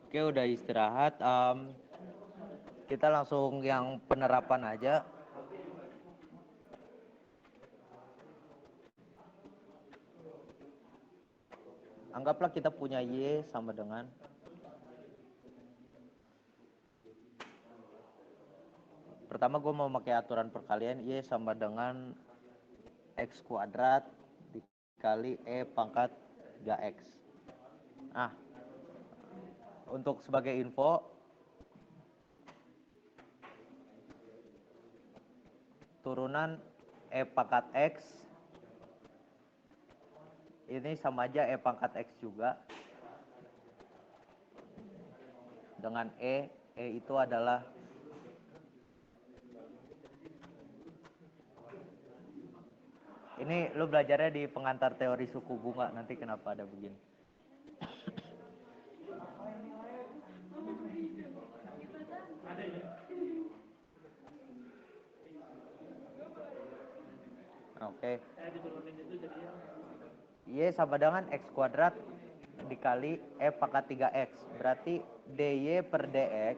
Oke, udah istirahat. Kita langsung yang penerapan aja. Anggaplah kita punya Y sama dengan pertama gue mau pakai aturan perkalian Y sama dengan X kuadrat dikali E pangkat 3X. Nah, untuk sebagai info, turunan E pangkat X ini sama aja E pangkat X juga dengan E itu adalah ini lu belajarnya di pengantar teori suku bunga, nanti kenapa ada begini. Oke. Y sama dengan X kuadrat dikali E pangkat 3X. Berarti DY per DX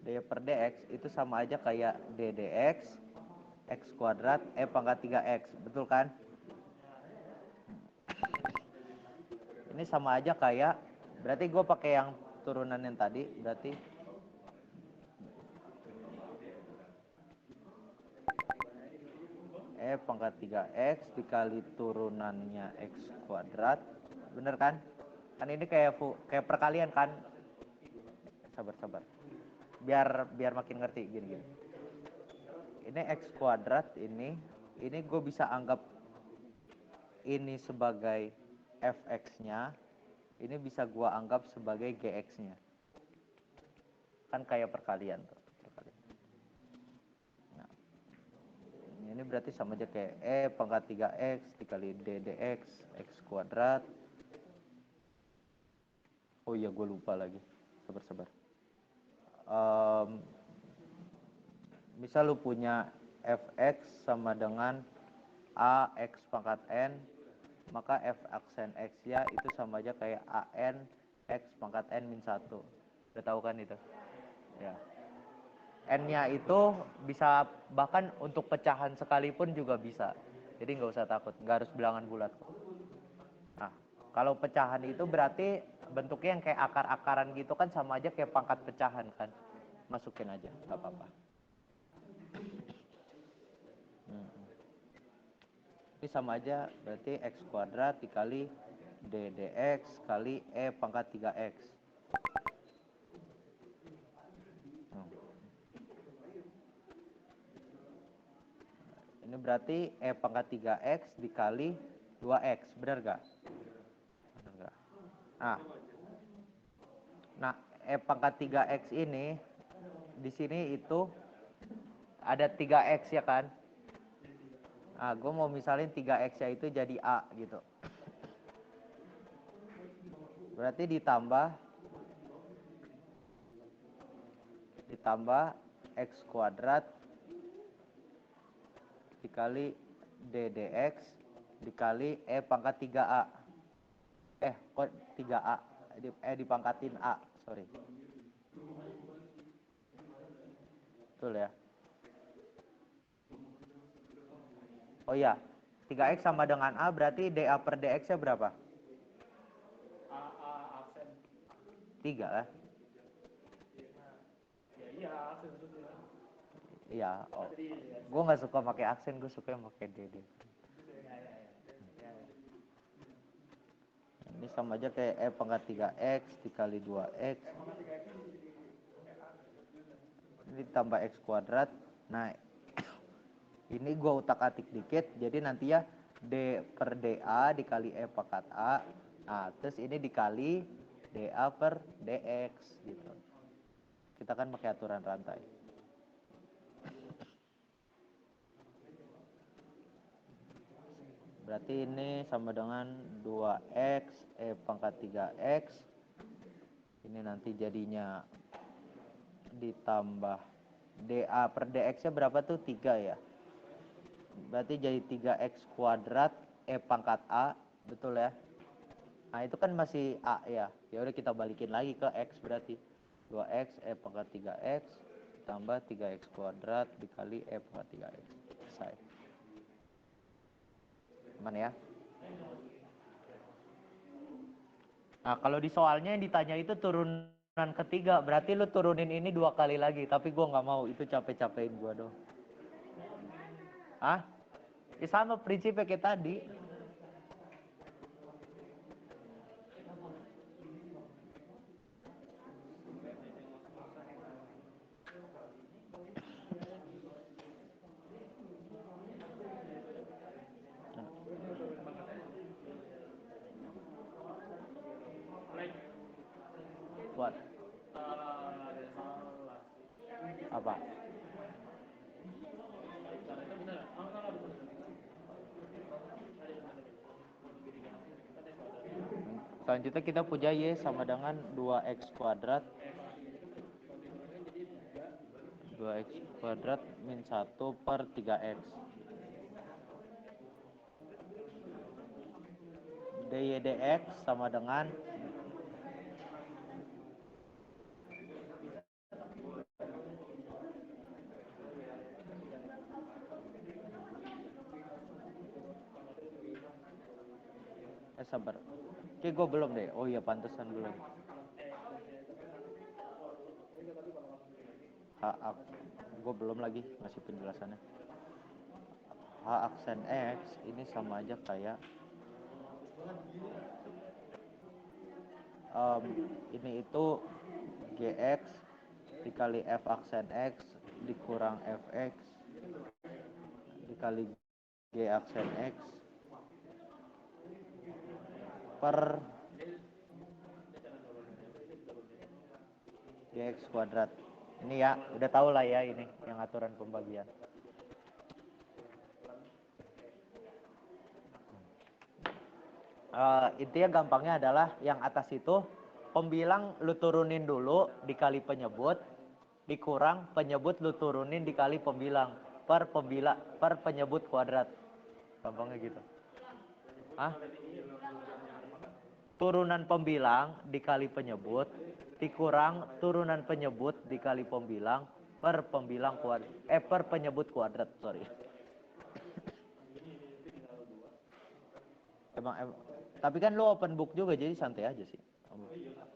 DY per DX itu sama aja kayak DDX X kuadrat E pangkat 3X. Betul kan? Ini sama aja kayak, berarti gue pakai yang turunan yang tadi, berarti E pangkat 3X dikali turunannya X kuadrat. Bener kan? Kan ini kayak perkalian kan? Sabar. Biar makin ngerti gini. Ini X kuadrat ini gue bisa anggap ini sebagai fx-nya, ini bisa gue anggap sebagai gx-nya. Kan kayak perkalian tuh. Nah, ini berarti sama aja kayak E pangkat 3X dikali DDX X kuadrat. Oh iya, gue lupa lagi. Sabar. Misal lu punya fx sama dengan a x pangkat n, maka f aksen x ya itu sama aja kayak an x pangkat n min 1. Udah tahu kan itu? Ya. N-nya itu bisa bahkan untuk pecahan sekalipun juga bisa. Jadi nggak usah takut, nggak harus bilangan bulat. Nah, kalau pecahan itu berarti bentuknya yang kayak akar-akaran gitu kan, sama aja kayak pangkat pecahan kan. Masukin aja, nggak apa-apa. Ini sama aja berarti X kuadrat dikali DDX kali E pangkat 3X. Ini berarti E pangkat 3X dikali 2X, benar gak? Nah, E pangkat 3X ini di sini itu ada 3X ya kan? Nah, gue mau misalin 3X-nya itu jadi A gitu. Berarti ditambah X kuadrat dikali DDX dikali E pangkat 3A. Kok 3A? Dipangkatin A, sorry. Betul ya? Oh iya, 3X sama dengan A berarti DA per DX-nya berapa? 3 lah. Iya, oh. Gue nggak suka pakai aksen, gue suka yang pakai DD. Ini sama aja kayak E pangkat 3X dikali 2X. Ini tambah X kuadrat. Nah, ini gue utak-atik dikit, jadi nanti ya D per DA dikali E pangkat A. Nah, terus ini dikali DA per DX gitu. Kita kan pakai aturan rantai. Berarti ini sama dengan 2X E pangkat 3X. Ini nanti jadinya ditambah DA per DX-nya berapa tuh? 3 ya. berarti jadi 3x kuadrat E pangkat A, betul ya? Nah itu kan masih A ya, ya udah kita balikin lagi ke X berarti 2x E pangkat 3x tambah 3x kuadrat dikali E pangkat 3x, selesai. Aman ya? Nah kalau di soalnya yang ditanya itu turunan ketiga, berarti lu turunin ini 2 kali lagi, tapi gua nggak mau, itu capek-capekin gua dong. Ah? Ya sama prinsipnya kayak tadi. Buat apa? Selanjutnya kita punya Y sama dengan 2x kuadrat 2x kuadrat min 1 per 3x. dy dx sama dengan sabar. Oke, gue belum deh. Oh iya, pantesan belum. Gue belum lagi ngasih penjelasannya. H aksen X ini sama aja kayak ini itu Gx dikali F aksen X dikurang Fx dikali G aksen X per Gx kuadrat. Ini ya, udah tau lah ya ini yang aturan pembagian. Intinya gampangnya adalah yang atas itu pembilang lu turunin dulu dikali penyebut dikurang penyebut lu turunin dikali pembilang per penyebut kuadrat. Gampangnya gitu. Hah? Turunan pembilang dikali penyebut dikurang turunan penyebut dikali pembilang per pembilang kuadrat per penyebut kuadrat, sorry. Emang tapi kan lu open book juga jadi santai aja sih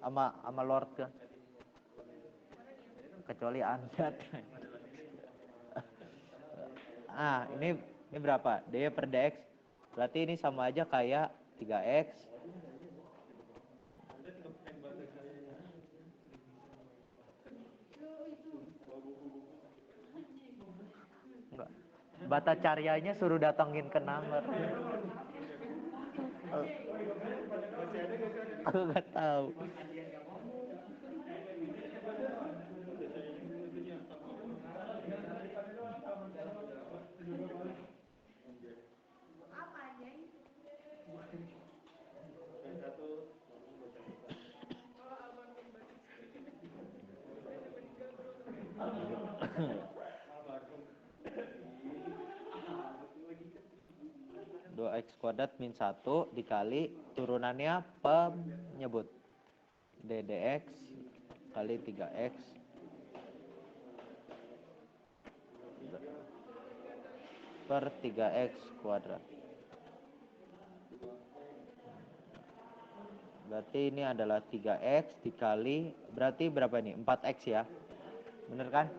sama Lord kan, kecuali Anda. Ini berapa? D per dx berarti ini sama aja kayak 3x enggak, bata caryanya suruh datangin ke nomor. Aku nggak tahu. Dua x kuadrat min 1 dikali turunannya penyebut ddx kali 3x per 3x kuadrat. Berarti ini adalah 3x dikali, berarti berapa ini? 4x ya. Bener kan?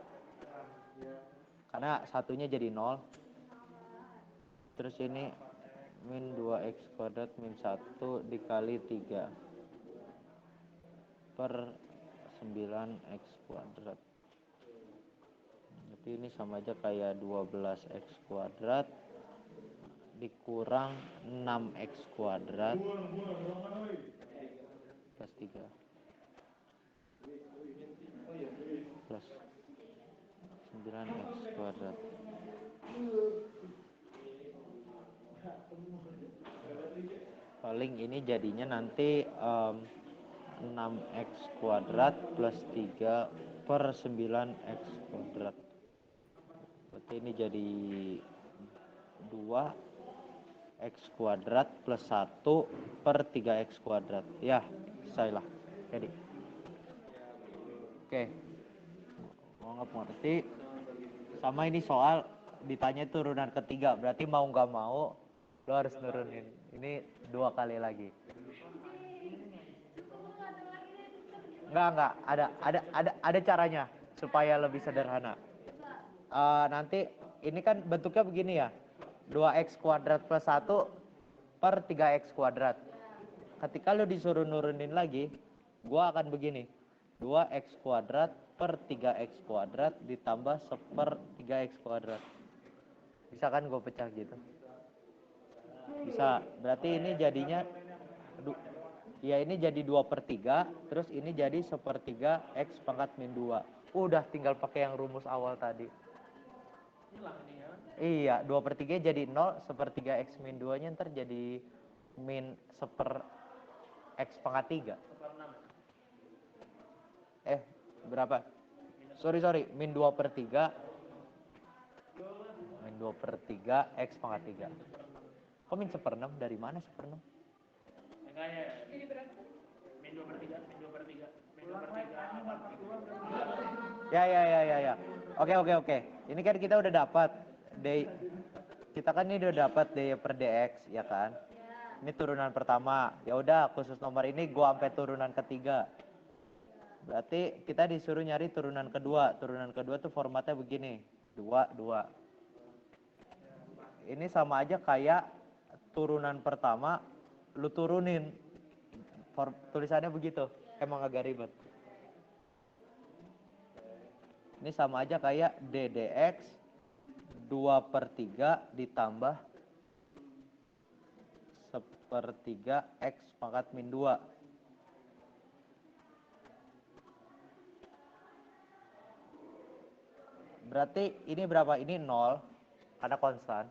Karena satunya jadi 0. Terus ini min 2x kuadrat min 1 dikali 3 per 9x kuadrat. Jadi ini sama aja kayak 12x kuadrat dikurang 6x kuadrat plus 3 plus 9x kuadrat. Paling ini jadinya nanti 6x kuadrat plus 3 per 9x kuadrat. Berarti ini jadi 2x kuadrat plus 1 per 3x kuadrat. Ya, selesai lah. Jadi, oke. Mau nggak mengerti? Sama ini soal ditanya turunan ketiga, berarti mau nggak mau lo harus nurunin. Ini 2 kali lagi. Enggak, ada caranya supaya lebih sederhana. Nanti ini kan bentuknya begini ya. 2x kuadrat plus 1 per 3x kuadrat. Ketika lo disuruh nurunin lagi, gua akan begini. 2x kuadrat per 3x kuadrat ditambah 1/3x kuadrat. Bisa kan gue pecah gitu? Bisa. Berarti ini jadinya ya ini jadi 2/3, terus ini jadi 1/3 x pangkat min 2. Udah tinggal pakai yang rumus awal tadi. Iya, 2/3 jadi 0, 1/3 x min 2 nya ntar jadi min 1/x pangkat 3. Berapa? Sorry, min 2/3. Min 2/3 x pangkat 3. Kok min 1/6? Dari mana 1/6? Jadi berapa? Min 2/3. Ya. Oke. Ini kan kita udah dapat kita kan ini udah dapat dy per dx, ya kan? Ini turunan pertama. Ya udah, khusus nomor ini gua sampai turunan ketiga. Berarti kita disuruh nyari turunan kedua. Turunan kedua tuh formatnya begini. 2. Ini sama aja kayak turunan pertama lu turunin. Tulisannya begitu. Emang agak ribet. Ini sama aja kayak d dx 2/3 ditambah 1/3 x pangkat min 2. Berarti ini berapa? Ini 0 karena konstan.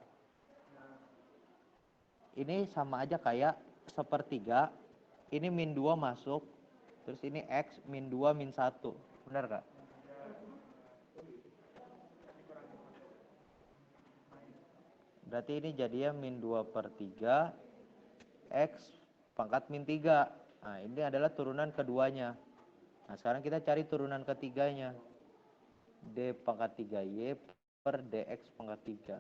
Ini sama aja kayak 1/3. Ini min 2 masuk. Terus ini x min 2 min 1. Benar gak? Berarti ini jadinya min 2/3 x pangkat min 3. Nah, ini adalah turunan keduanya. Nah, sekarang kita cari turunan ketiganya. D pangkat 3y per dx pangkat 3.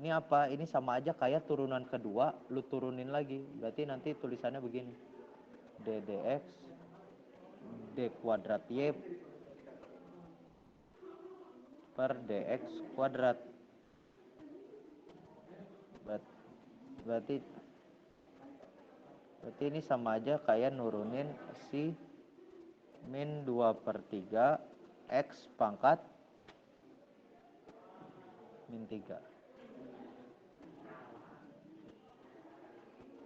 Ini apa? Ini sama aja kayak turunan kedua, lu turunin lagi. Berarti nanti tulisannya begini. D dx d kuadrat y per dx kuadrat. Berarti ini sama aja kayak nurunin si min 2/3 x pangkat min 3.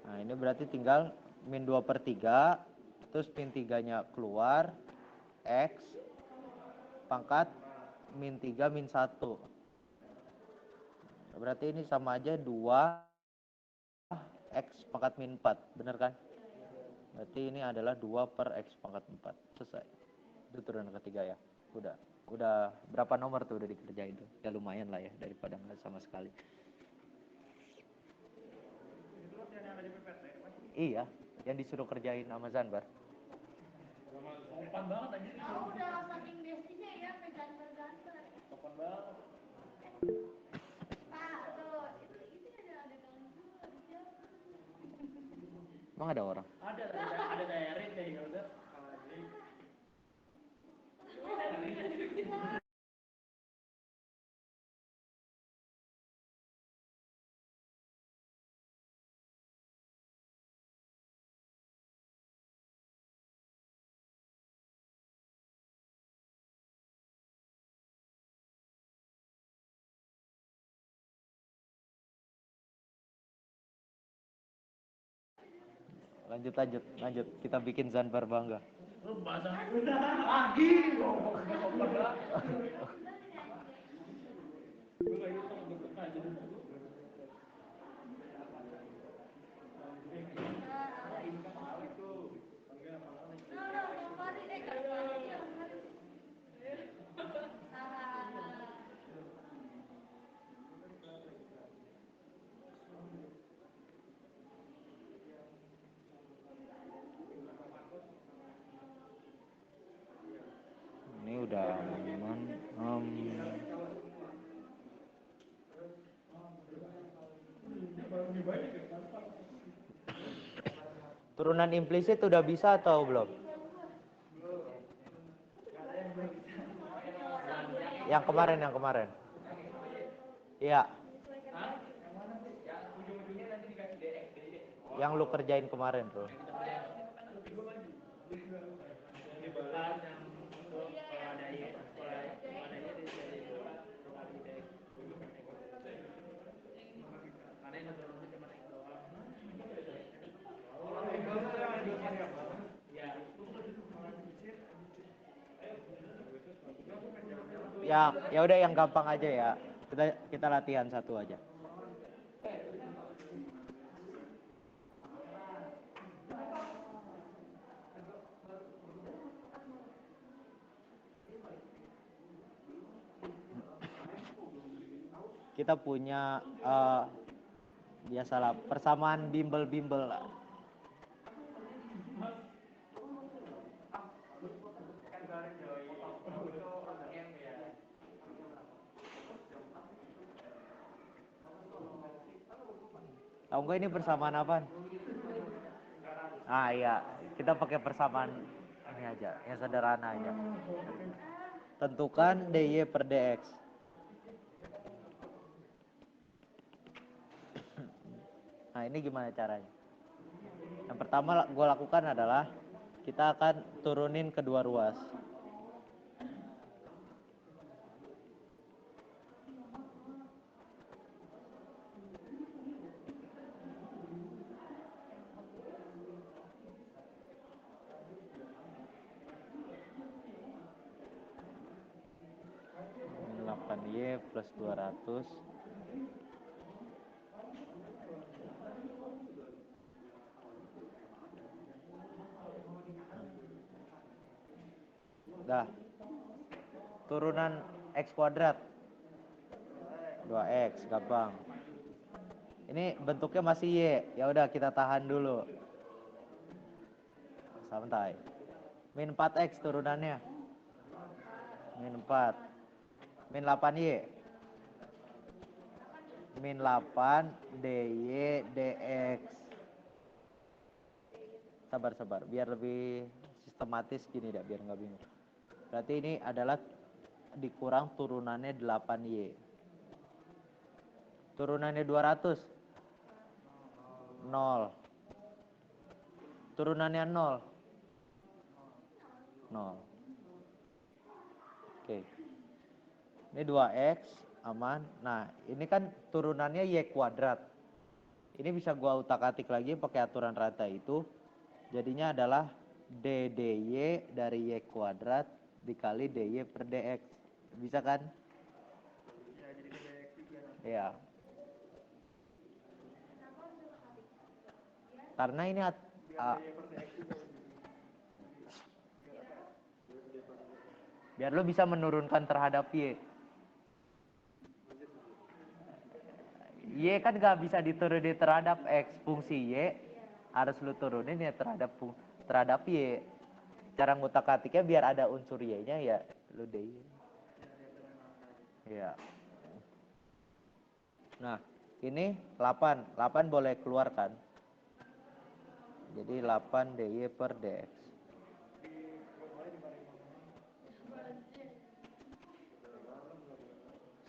Nah, ini berarti tinggal min 2/3, terus min 3-nya keluar, x pangkat min 3 min 1. Berarti ini sama aja 2x pangkat min 4, bener kan? Berarti ini adalah 2 per x pangkat 4. Selesai. Itu turunan ketiga ya. Udah berapa nomor tuh udah dikerjain tuh? Ya lumayan lah ya, daripada nggak sama sekali. Iya, yang disuruh kerjain sama Zanbar. Sopan banget aja. Udah saking basinya ya, ke Zanbar. Sopan banget. Pak, tuh, itu ada gangguan. Emang ada orang? Ada Erin kayak ya udah. Lanjut. Kita bikin Zanbar bangga. Lagi. Turunan implisit udah bisa atau belum? Yang kemarin. Iya. Yang lu kerjain kemarin tuh. Ya udah yang gampang aja ya. Kita latihan satu aja. Kita punya biasalah persamaan bimbel-bimbel lah. Tahu nggak ini persamaan apa? Ah iya, kita pakai persamaan ini aja, yang sederhana aja. Tentukan dy per dx. Nah ini gimana caranya? Yang pertama gue lakukan adalah kita akan turunin kedua ruas. Min 8y plus 200. Dah. Turunan x kuadrat 2x gampang. Ini bentuknya masih y. Ya udah kita tahan dulu. Santai. Min 4x turunannya. Min 4. Min 8y. Min 8 dy dx. Sabar. Biar lebih sistematis gini dah, biar nggak bingung. Berarti ini adalah dikurang turunannya 8y. Turunannya 200. 0. Turunannya 0. 0. Oke. Ini 2x aman. Nah, ini kan turunannya y kuadrat. Ini bisa gua utak-atik lagi pakai aturan rata itu. Jadinya adalah d dy dari y kuadrat dikali dy per dx. Bisa kan? Ya. Karena ini biar lo bisa menurunkan terhadap y. Y kan gak bisa diturunin terhadap x. Fungsi y harus lu turunin ya terhadap y. Cara ngutak-atiknya biar ada unsur y-nya ya lu dy. Ya. Nah, ini 8. 8 boleh keluar kan? Jadi 8 dy per dx.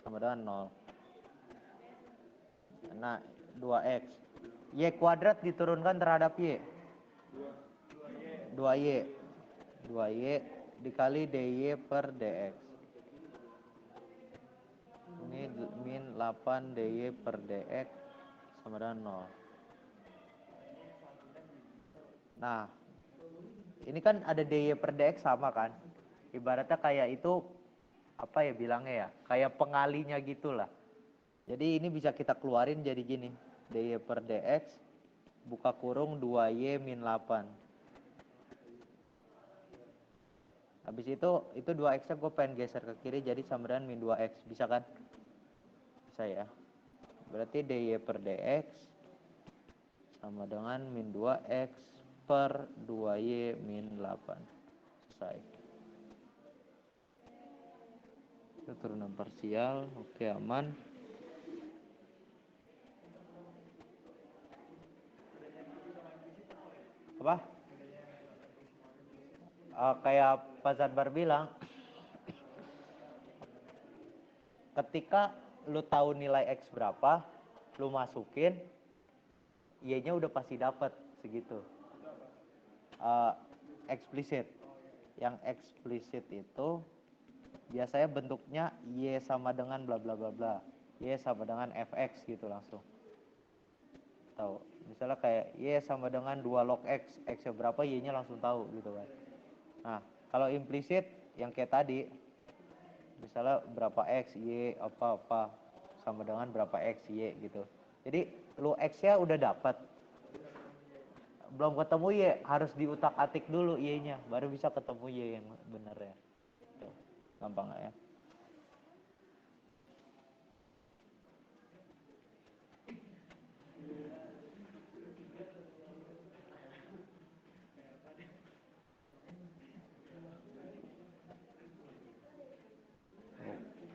Sama dengan 0. Nah, 2x. Y kuadrat diturunkan terhadap y. 2y. 2y dikali dy per dx. Ini min 8 dy per dx sama dengan 0. Nah, ini kan ada dy per dx sama kan? Ibaratnya kayak itu, apa ya bilangnya ya? Kayak pengalinya gitulah. Jadi ini bisa kita keluarin jadi gini. Dy per dx buka kurung 2y min 8. Habis itu 2x nya gue pengen geser ke kiri jadi sama dengan min 2x. Bisa kan? Bisa ya. Berarti dy per dx sama dengan min 2x per 2y min 8. Selesai. Itu turunan parsial. Oke, aman. apa? Kayak Pak Zadbar bilang, ketika lu tahu nilai X berapa, lu masukin, Y-nya udah pasti dapat segitu. Eksplisit. Yang eksplisit itu biasanya bentuknya Y sama dengan bla bla bla bla. Y sama dengan Fx gitu langsung. Tahu. Misalnya kayak Y sama dengan 2 log X, X-nya berapa, Y-nya langsung tahu gitu kan. Nah, kalau implisit yang kayak tadi, misalnya berapa X, Y, apa-apa, sama dengan berapa X, Y gitu. Jadi, lu X-nya udah dapat. Belum ketemu Y, harus diutak-atik dulu Y-nya, baru bisa ketemu Y yang benar ya. Tuh, gampang gak ya?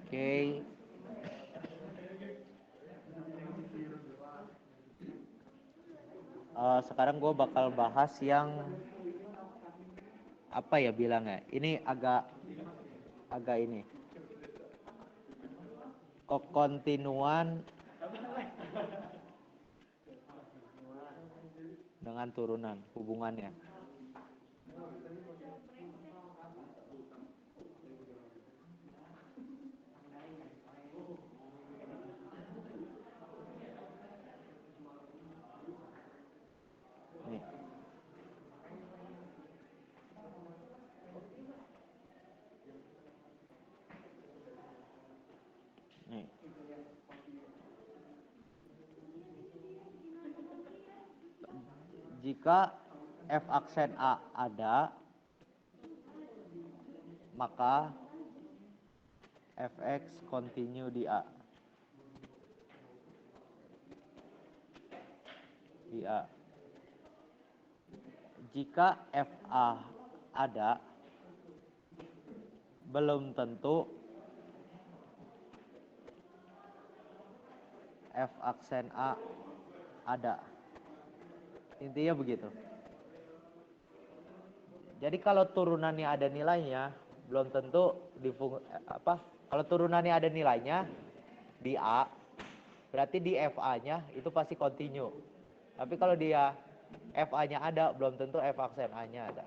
Oke. Sekarang gue bakal bahas yang apa ya bilangnya? Ini agak ini. Kekontinuan dengan turunan hubungannya. Nih. Nih. Jika F aksen A ada, maka Fx continue di A. Di A. Jika FA ada, belum tentu F aksen A ada. Intinya begitu. Jadi kalau turunannya ada nilainya, belum tentu kalau turunannya ada nilainya di A, berarti di FA-nya itu pasti continue. Tapi kalau dia FA-nya ada, belum tentu F aksen A-nya ada.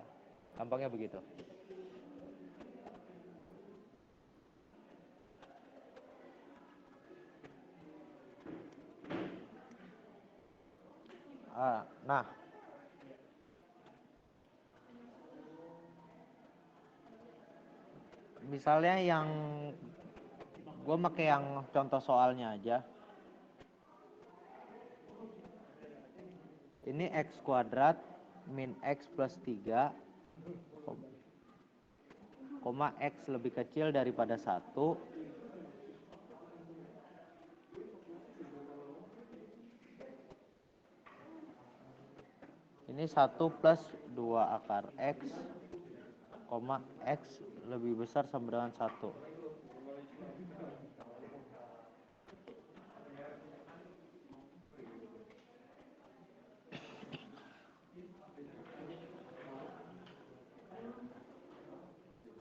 Gampangnya begitu. Nah, misalnya yang gue pakai yang contoh soalnya aja. Ini X kuadrat min X plus 3, koma X lebih kecil daripada 1. Ini 1 plus 2 akar X, koma X lebih besar sama dengan 1.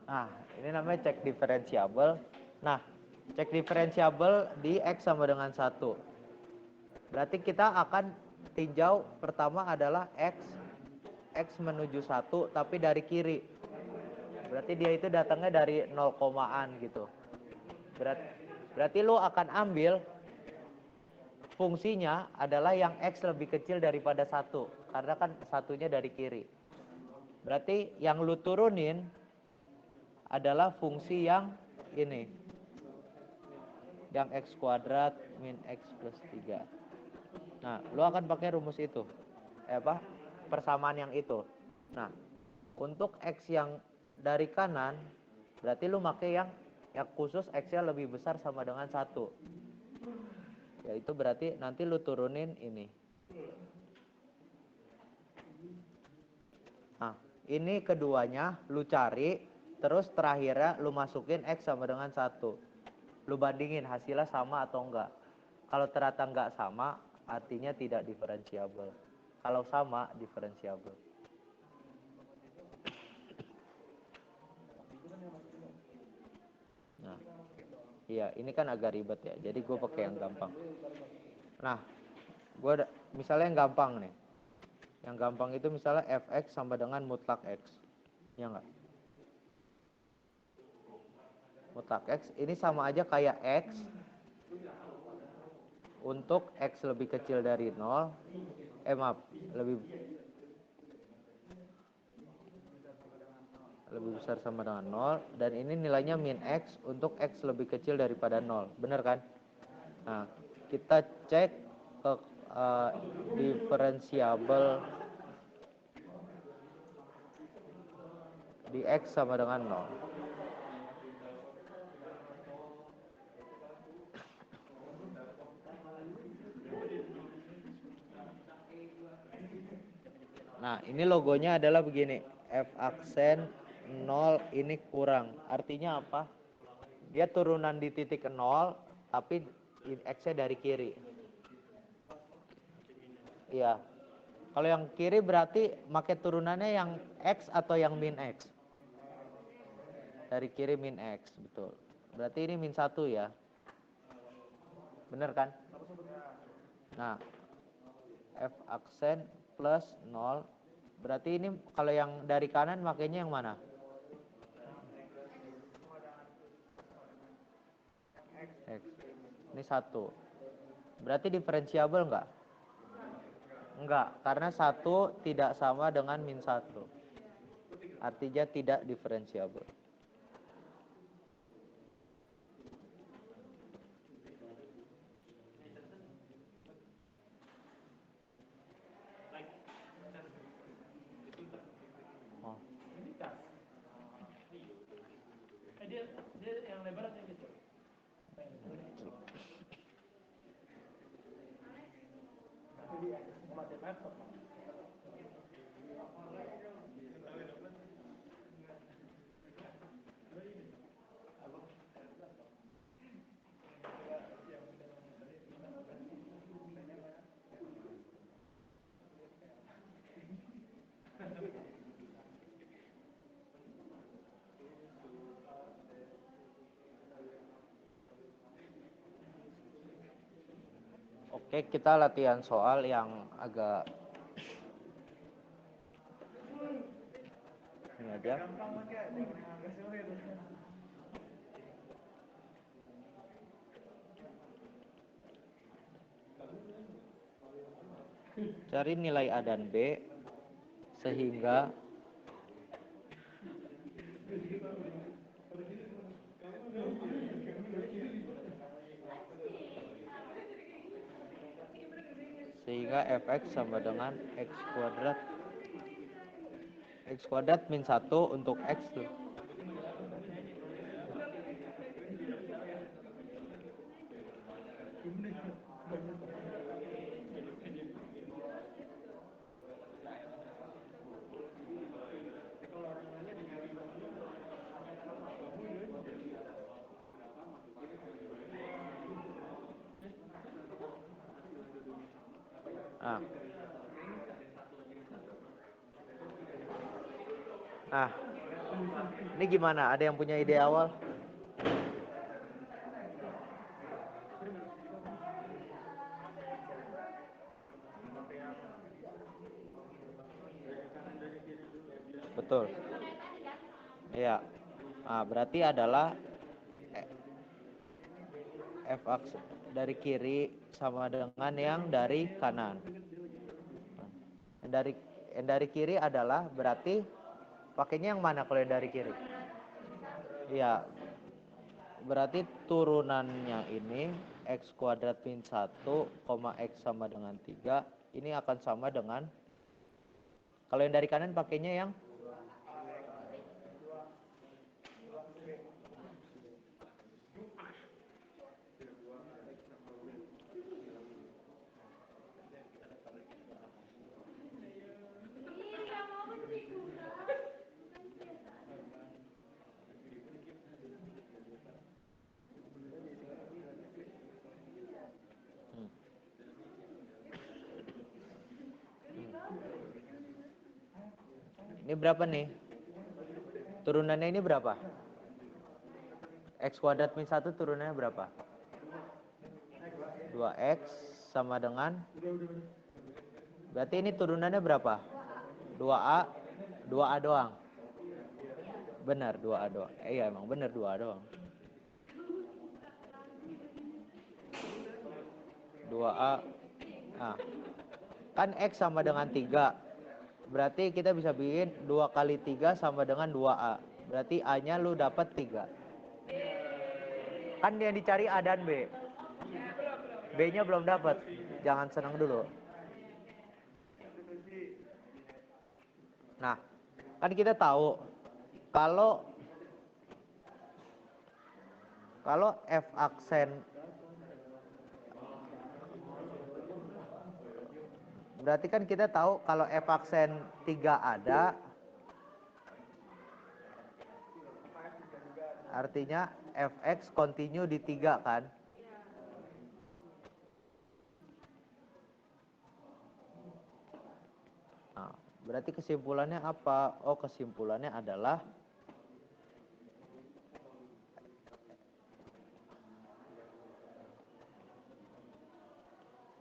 Nah, ini namanya cek diferensiabel. Nah, cek diferensiabel di X sama dengan 1. Berarti kita akan tinjau pertama adalah X menuju 1 tapi dari kiri. Berarti dia itu datangnya dari 0 komaan gitu. Berarti lo akan ambil fungsinya adalah yang X lebih kecil daripada 1. Karena kan satunya dari kiri. Berarti yang lu turunin adalah fungsi yang ini. Yang X kuadrat min X plus 3. Nah, lu akan pakai rumus itu. Persamaan yang itu. Nah, untuk X yang dari kanan, berarti lu pakai yang khusus X-nya lebih besar sama dengan 1. Yaitu berarti nanti lu turunin ini. Nah, ini keduanya lu cari, terus terakhirnya lu masukin X sama dengan 1. Lu bandingin hasilnya sama atau enggak. Kalau ternyata enggak sama, artinya tidak diferensiabel. Kalau sama, diferensiabel. Iya, ini kan agak ribet ya. Jadi gue pakai yang gampang. Nah, misalnya yang gampang nih. Yang gampang itu misalnya fx sama dengan mutlak x. Ya enggak? Mutlak x ini sama aja kayak x untuk x lebih kecil dari 0. Maaf, lebih besar sama dengan 0, dan ini nilainya min x untuk x lebih kecil daripada 0. Bener kan? Nah, kita cek ke diferensiabel di x sama dengan 0. Nah, ini logonya adalah begini. F aksen 0 ini kurang. Artinya apa? Dia turunan di titik 0, tapi x-nya dari kiri. Iya. Kalau yang kiri berarti pakai turunannya yang x atau yang min x? Dari kiri min x, betul. Berarti ini min 1 ya. Bener kan? Nah, F aksen plus 0. Berarti ini kalau yang dari kanan makanya yang mana? X. Ini 1. Berarti diferensiabel enggak? Enggak, karena 1 tidak sama dengan min 1. Artinya tidak diferensiabel. Oh. Dia yang lebar atau gitu? Oke, kita latihan soal yang agak ini aja. Cari nilai A dan B sehingga fx sama dengan x kuadrat min 1 untuk x tuh. Nah, ini gimana? Ada yang punya ide awal? Betul. Iya. Nah, berarti adalah f aksen dari kiri sama dengan yang dari kanan. Yang dari kiri adalah berarti pakainya yang mana kalau yang dari kiri? Iya. Berarti turunannya ini x kuadrat min 1, x sama dengan 3. Ini akan sama dengan, kalau yang dari kanan pakainya yang ini berapa nih? Turunannya ini berapa? X kuadrat min 1 turunannya berapa? 2X sama dengan, berarti ini turunannya berapa? 2A, 2A doang. Benar, 2A doang. Iya, emang benar 2A doang. 2A. Nah, kan X sama dengan 3. Berarti kita bisa bikin 2 kali 3 sama dengan 2A. Berarti A-nya lu dapat 3. Kan yang dicari A dan B. B-nya belum dapat. Jangan senang dulu. Nah, kan kita tahu kalau F aksen, berarti kan kita tahu kalau F aksen 3 ada, artinya Fx continue di 3 kan? Nah, berarti kesimpulannya apa? Oh, kesimpulannya adalah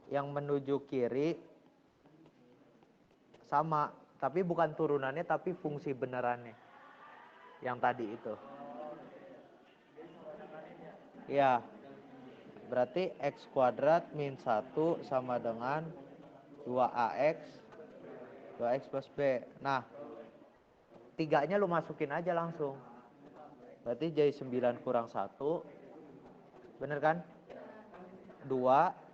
yang menuju kiri sama, tapi bukan turunannya, tapi fungsi benerannya. Yang tadi itu. Ya, berarti X kuadrat min 1 sama dengan 2AX, 2X plus B. Nah, 3-nya lu masukin aja langsung. Berarti jadi 9 kurang 1. Bener kan? 2.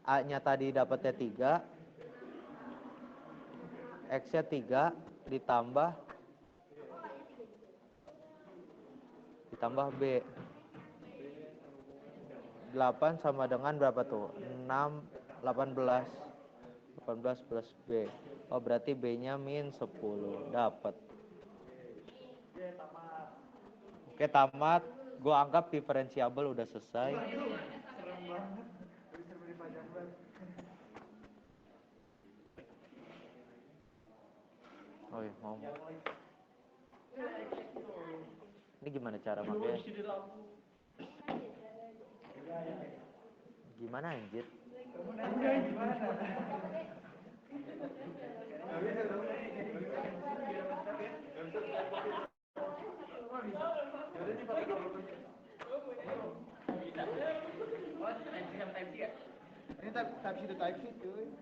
A-nya tadi dapatnya 3. X-nya 3 ditambah B. 8 sama dengan berapa tuh? 6, 18. 18 plus B. Oh, berarti B-nya min 10. Dapat. Oke, tamat. Gue anggap diferensiabel udah selesai. Oh iya, ngomong. Ini gimana cara makanya? Gimana anjir? Ini type C to type C cuy.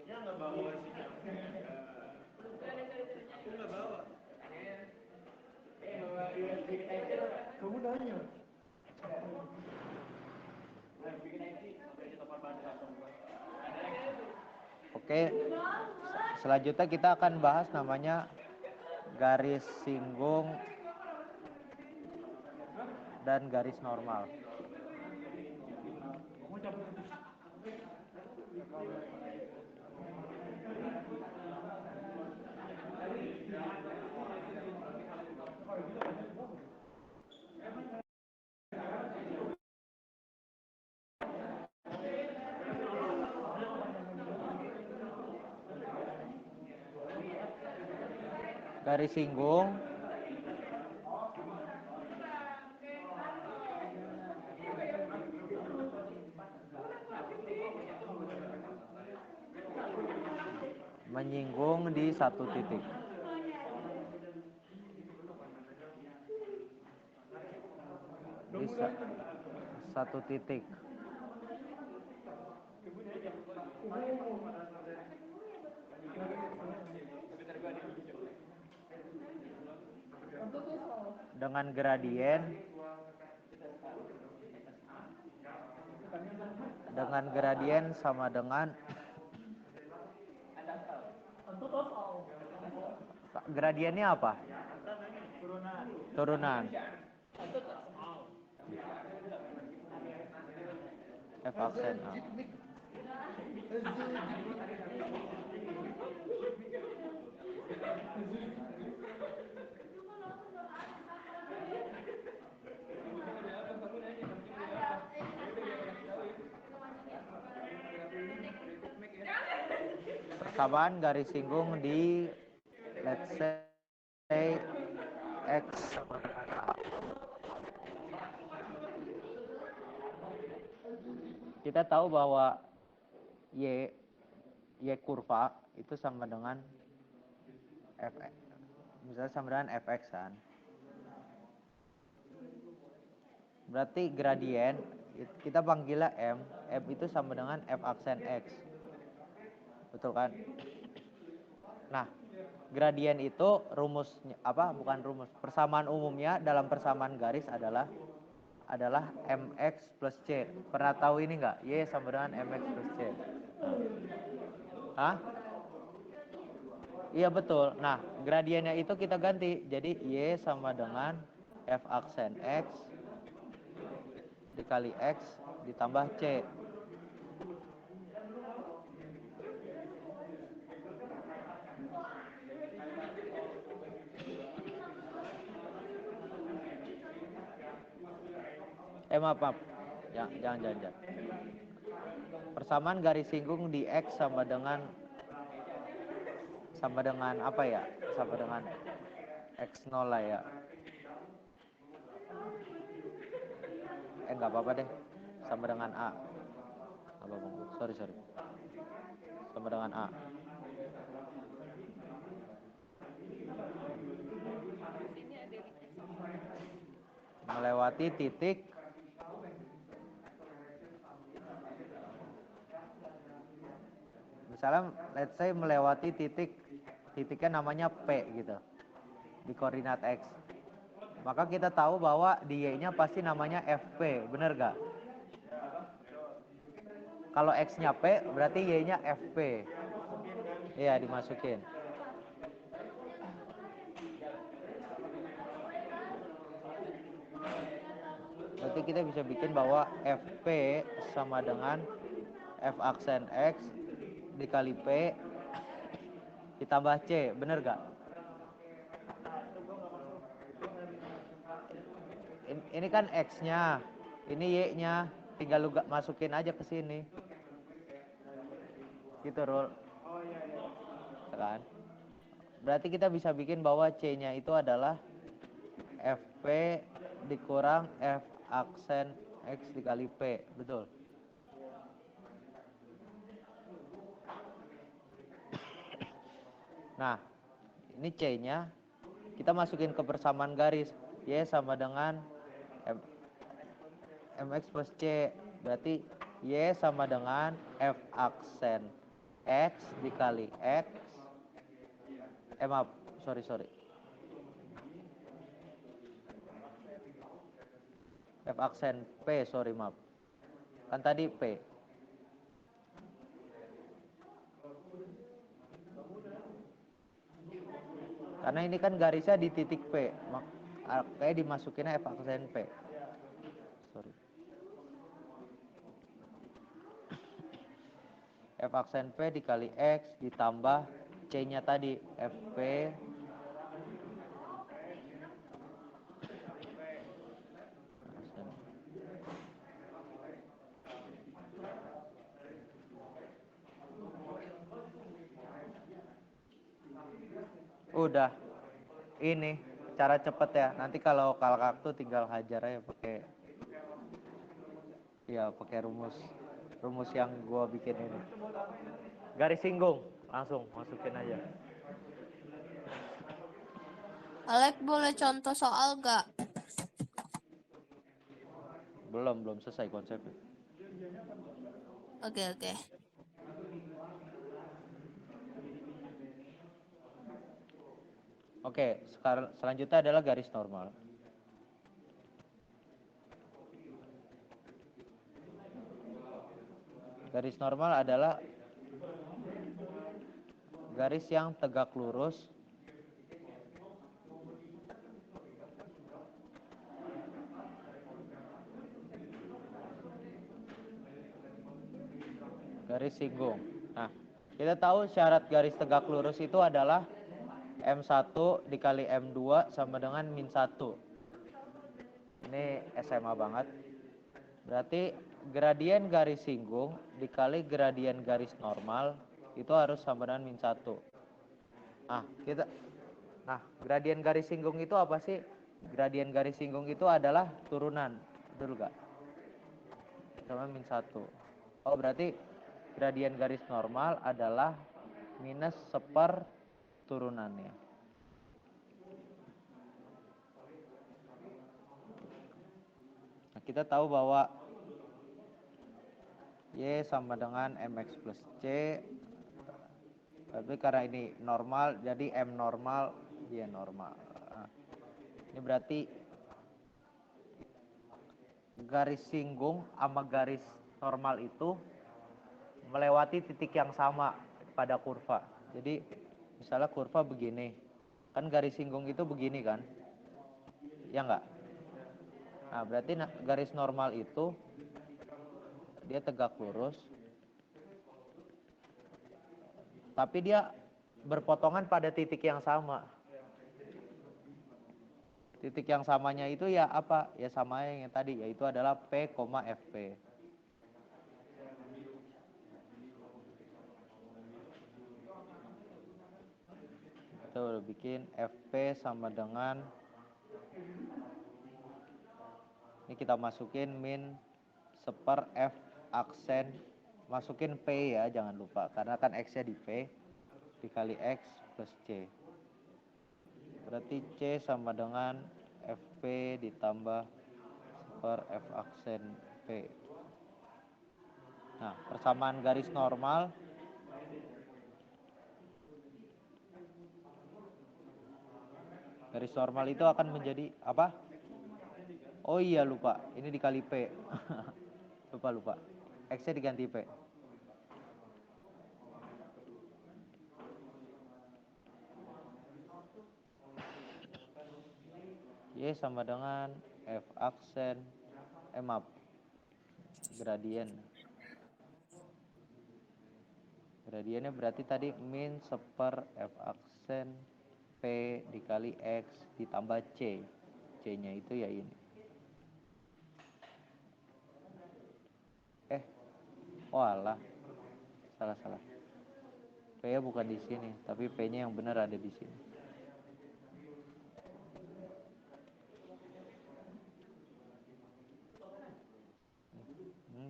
Ya nggak bawa sih. Aku nggak bawa. Bawa USB ke type C. Kamu nanya. Oke, selanjutnya kita akan bahas namanya garis singgung dan garis normal. Garis singgung menyinggung di satu titik. Di satu titik. Dengan gradien sama dengan gradiennya apa? Turunan. F aksen A. Persamaan garis singgung di let's say X sama dengan A. kita tahu bahwa y kurva itu sama dengan f, misalnya sama dengan fx kan. Berarti gradien kita panggilnya m itu sama dengan f aksen x. Betul kan? Nah, gradien itu rumusnya apa? Bukan rumus. Persamaan umumnya dalam persamaan garis adalah mx plus c. Pernah tahu ini enggak? Y sama dengan mx plus c. Hah? Iya betul. Nah, gradiennya itu kita ganti. Jadi y sama dengan f aksen x dikali x ditambah c. Maaf. Jangan. Persamaan garis singgung di x sama dengan apa ya? Sama dengan x0 lah ya. Enggak apa-apa deh. Sama dengan a. Apa bang? Sorry. Sama dengan a. Melewati titik misalnya let's say melewati titiknya namanya P gitu di koordinat X, maka kita tahu bahwa di Y nya pasti namanya FP, bener gak? Kalau X nya P berarti Y nya FP. Iya, dimasukin. Berarti kita bisa bikin bahwa FP sama dengan F aksen X dikali P ditambah C, bener gak? Ini kan X-nya, ini Y-nya, tinggal lu masukin aja ke sini. Gitu, Rul. Kan? Berarti kita bisa bikin bahwa C-nya itu adalah FP dikurang F aksen X dikali P, betul? Nah, ini C-nya kita masukin ke persamaan garis. Y sama dengan MX plus C. Berarti Y sama dengan F aksen X dikali X. Maaf, sorry. F aksen P, sorry maaf. Kan tadi P. Karena ini kan garisnya di titik P. Kayak dimasukinnya F aksen P. Sorry. F aksen P dikali X ditambah C-nya tadi FP udah. Ini cara cepet ya. Nanti kalau kalkak tuh tinggal hajar aja pakai rumus yang gua bikin ini. Garis singgung, langsung masukin aja. Alek boleh contoh soal gak? Belum selesai konsepnya. Oke. Oke, sekarang selanjutnya adalah garis normal. Garis normal adalah garis yang tegak lurus garis singgung. Nah, kita tahu syarat garis tegak lurus itu adalah M1 dikali M2 sama dengan min 1. Ini SMA banget. Berarti gradien garis singgung dikali gradien garis normal itu harus sama dengan min 1. Nah, gradien garis singgung itu apa sih? Gradien garis singgung itu adalah turunan. Betul gak? Sama min 1. Oh, berarti gradien garis normal adalah minus seper turunannya. Nah, kita tahu bahwa Y sama dengan mx plus C. Tapi karena ini normal, jadi M normal, Y normal. Nah, ini berarti garis singgung sama garis normal itu melewati titik yang sama pada kurva. Jadi misalnya kurva begini, kan garis singgung itu begini kan? Ya enggak? Nah, berarti garis normal itu dia tegak lurus, tapi dia berpotongan pada titik yang sama. Titik yang samanya itu ya apa? Ya sama yang tadi, yaitu adalah P, FP. Kita udah bikin FP sama dengan, ini kita masukin min seper F aksen, masukin P ya, jangan lupa, karena kan X-nya di P, dikali X plus C. Berarti C sama dengan FP ditambah seper F aksen P. Nah, persamaan garis normal itu akan menjadi apa? Oh iya, lupa, ini dikali P. lupa X-nya diganti P. Y sama dengan F aksen, maaf, gradien. Gradiennya berarti tadi min seper F aksen P dikali X ditambah C. C-nya itu ya ini. Walah, salah. P-nya bukan di sini, tapi P-nya yang benar ada di sini.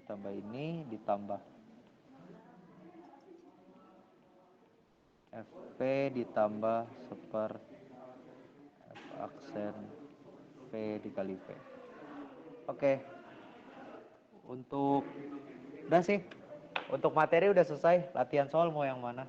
Tambah ini ditambah FP ditambah seper F aksen P dikali P. Oke. Udah sih. Untuk materi udah selesai. Latihan soal mau yang mana?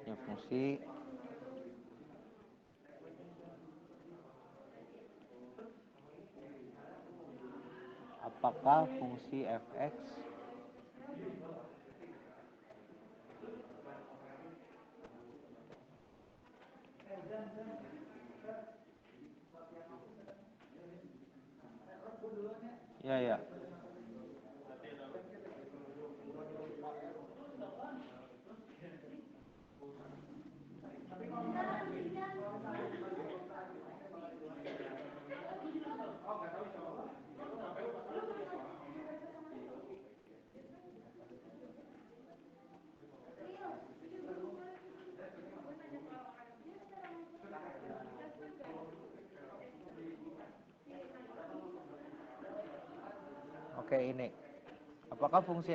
Punya fungsi apakah fungsi fx ya. Oke, ini apakah fungsi